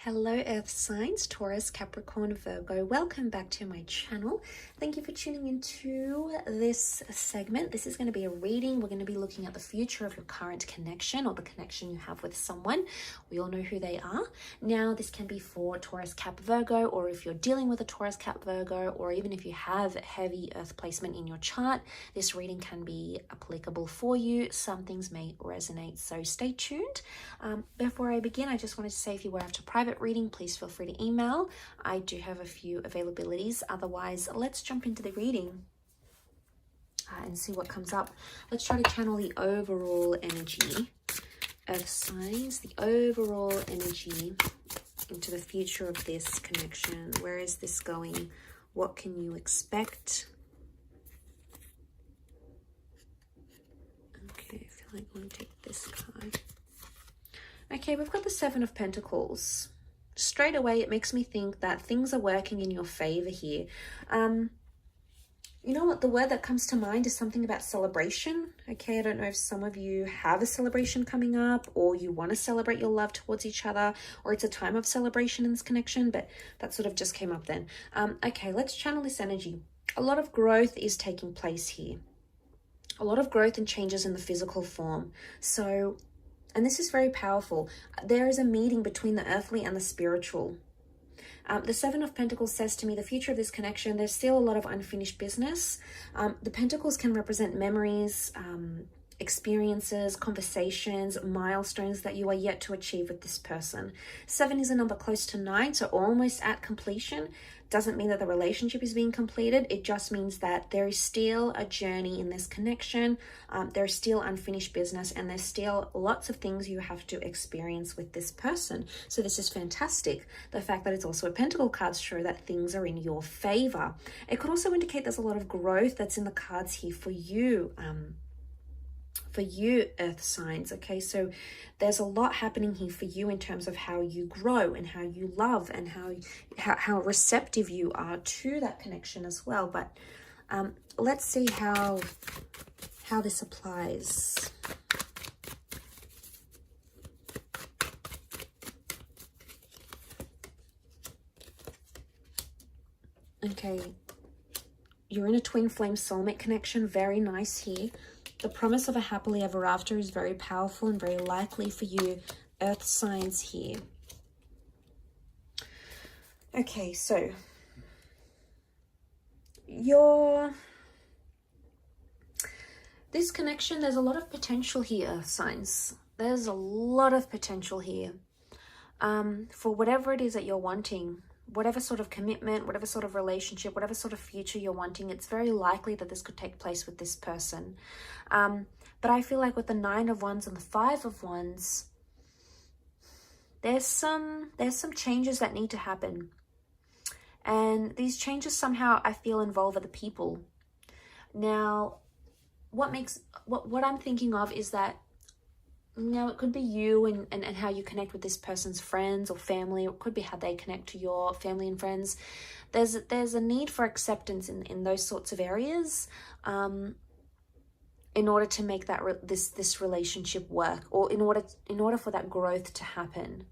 Hello Earth signs, Taurus, Capricorn, Virgo. Welcome back to my channel. Thank you for tuning into this segment. This is going to be a reading. We're going to be looking at the future of your current connection or the connection you have with someone. We all know who they are. Now, this can be for Taurus, Cap, Virgo, or if you're dealing with a Taurus, Cap, Virgo, or even if you have heavy Earth placement in your chart, this reading can be applicable for you. Some things may resonate, so stay tuned. Before I begin, I just wanted to say if you were after private reading, please feel free to email. I do have a few availabilities. Otherwise, let's jump into the reading and see what comes up. Let's try to channel the overall energy of signs, the overall energy into the future of this connection. Where is this going? What can you expect? Okay, I feel like I'm going to take this card. Okay, we've got the Seven of Pentacles. Straight away, it makes me think that things are working in your favor here. You know what? The word that comes to mind is something about celebration. Okay, I don't know if some of you have a celebration coming up or you want to celebrate your love towards each other, or it's a time of celebration in this connection, but that sort of just came up then. Okay, let's channel this energy. A lot of growth is taking place here. A lot of growth and changes in the physical form. So, and this is very powerful. There is a meeting between the earthly and the spiritual. The Seven of Pentacles says to me, the future of this connection, there's still a lot of unfinished business. The Pentacles can represent memories, experiences, conversations, milestones that you are yet to achieve with this person. 7 is a number close to 9, so almost at completion. Doesn't mean that the relationship is being completed. It just means that there is still a journey in this connection. There's still unfinished business, and there's still lots of things you have to experience with this person. So this is fantastic. The fact that it's also a Pentacle cards show that things are in your favor. It could also indicate there's a lot of growth that's in the cards here for you. For you, Earth signs. Okay, so there's a lot happening here for you in terms of how you grow and how you love and how receptive you are to that connection as well. But let's see how this applies. Okay, you're in a twin flame soulmate connection. Very nice here. The promise of a happily ever after is very powerful and very likely for you, Earth signs here. Okay, so this connection, there's a lot of potential here, Earth signs. There's a lot of potential here for whatever it is that you're wanting. Whatever sort of commitment, whatever sort of relationship, whatever sort of future you're wanting, it's very likely that this could take place with this person. But I feel like with the 9 of Wands and the 5 of Wands, there's some changes that need to happen. And these changes somehow I feel involve other people. Now, what I'm thinking of is that, you know, it could be you and how you connect with this person's friends or family. It could be how they connect to your family and friends. There's a need for acceptance in those sorts of areas in order to make that this relationship work, or in order for that growth to happen.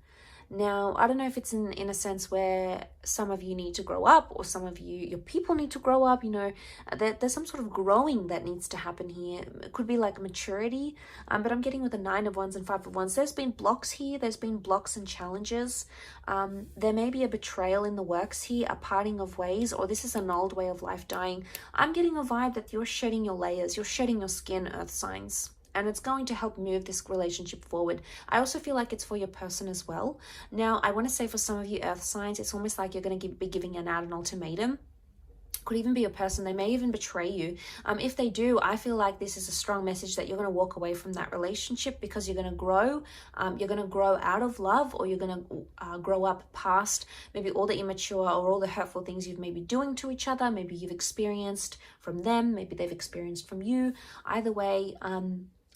Now, I don't know if it's in a sense where some of you need to grow up, or some of your people need to grow up. You know, there's some sort of growing that needs to happen here. It could be like maturity, but I'm getting with the 9 of Wands and 5 of Wands. There's been blocks here. There's been blocks and challenges. There may be a betrayal in the works here, a parting of ways, or this is an old way of life dying. I'm getting a vibe that you're shedding your layers. You're shedding your skin, Earth signs. And it's going to help move this relationship forward. I also feel like it's for your person as well. Now, I want to say for some of you Earth signs, it's almost like you're going to be giving out an ultimatum. Could even be your person. They may even betray you. If they do, I feel like this is a strong message that you're going to walk away from that relationship because you're going to grow. You're going to grow out of love, or you're going to grow up past maybe all the immature or all the hurtful things you've maybe doing to each other. Maybe you've experienced from them. Maybe they've experienced from you. Either way,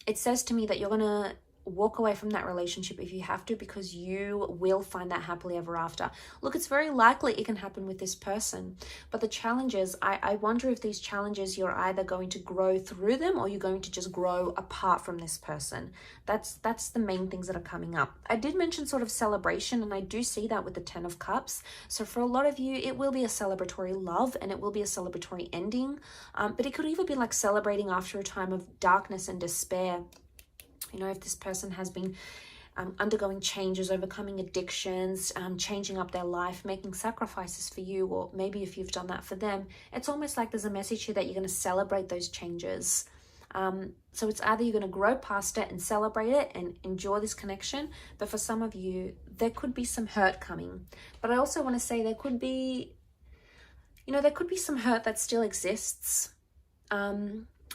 it says to me that you're going to walk away from that relationship if you have to, because you will find that happily ever after. Look, it's very likely it can happen with this person, but the challenges, I wonder if these challenges, you're either going to grow through them or you're going to just grow apart from this person. That's the main things that are coming up. I did mention sort of celebration, and I do see that with the 10 of Cups. So for a lot of you, it will be a celebratory love and it will be a celebratory ending, but it could even be like celebrating after a time of darkness and despair. You know, if this person has been undergoing changes, overcoming addictions, changing up their life, making sacrifices for you, or maybe if you've done that for them, it's almost like there's a message here that you're going to celebrate those changes. So it's either you're going to grow past it and celebrate it and enjoy this connection, but for some of you, there could be some hurt coming. But I also want to say there could be, you know, there could be some hurt that still exists.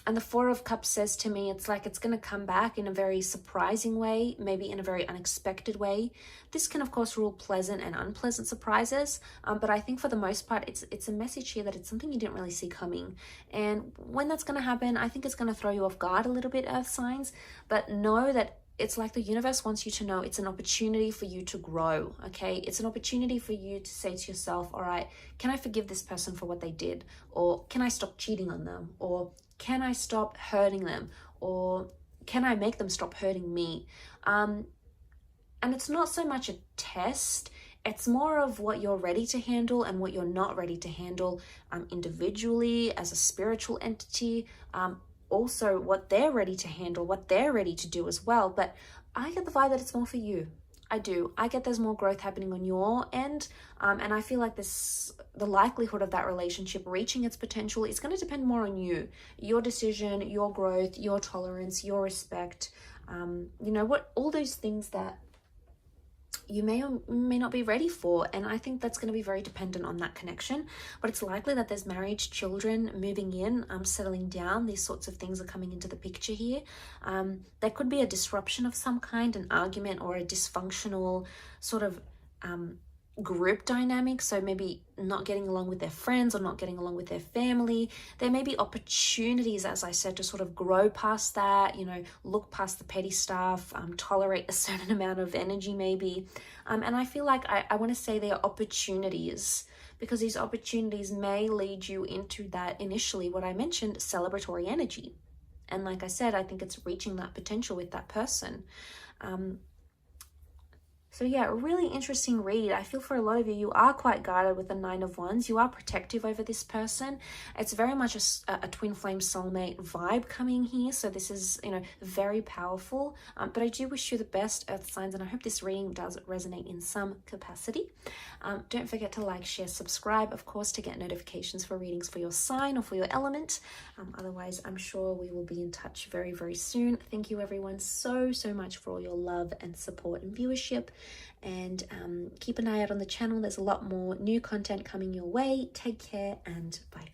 And the 4 of Cups says to me, it's like it's going to come back in a very surprising way, maybe in a very unexpected way. This can, of course, rule pleasant and unpleasant surprises, but I think for the most part, it's a message here that it's something you didn't really see coming. And when that's going to happen, I think it's going to throw you off guard a little bit, Earth signs, but know that it's like the universe wants you to know it's an opportunity for you to grow, okay? It's an opportunity for you to say to yourself, all right, can I forgive this person for what they did? Or can I stop cheating on them? Or can I stop hurting them? Or can I make them stop hurting me? And it's not so much a test. It's more of what you're ready to handle and what you're not ready to handle individually, as a spiritual entity, also what they're ready to handle, what they're ready to do as well. But I get the vibe that it's more for you. I do. I get there's more growth happening on your end. And I feel like the likelihood of that relationship reaching its potential is going to depend more on you, your decision, your growth, your tolerance, your respect. You know, what all those things that you may or may not be ready for. And I think that's going to be very dependent on that connection. But it's likely that there's marriage, children moving in, settling down. These sorts of things are coming into the picture here. There could be a disruption of some kind, an argument or a dysfunctional sort of group dynamic. So maybe not getting along with their friends or not getting along with their family. There may be opportunities, as I said, to sort of grow past that, you know, look past the petty stuff, tolerate a certain amount of energy maybe. And I feel like I want to say there are opportunities, because these opportunities may lead you into that initially, what I mentioned, celebratory energy. And like I said, I think it's reaching that potential with that person. So yeah, a really interesting read. I feel for a lot of you, you are quite guarded with the 9 of Wands. You are protective over this person. It's very much a twin flame soulmate vibe coming here. So this is, you know, very powerful. But I do wish you the best, Earth signs, and I hope this reading does resonate in some capacity. Don't forget to like, share, subscribe, of course, to get notifications for readings for your sign or for your element. Otherwise, I'm sure we will be in touch very, very soon. Thank you everyone so much for all your love and support and viewership. And keep an eye out on the channel. There's a lot more new content coming your way. Take care and bye.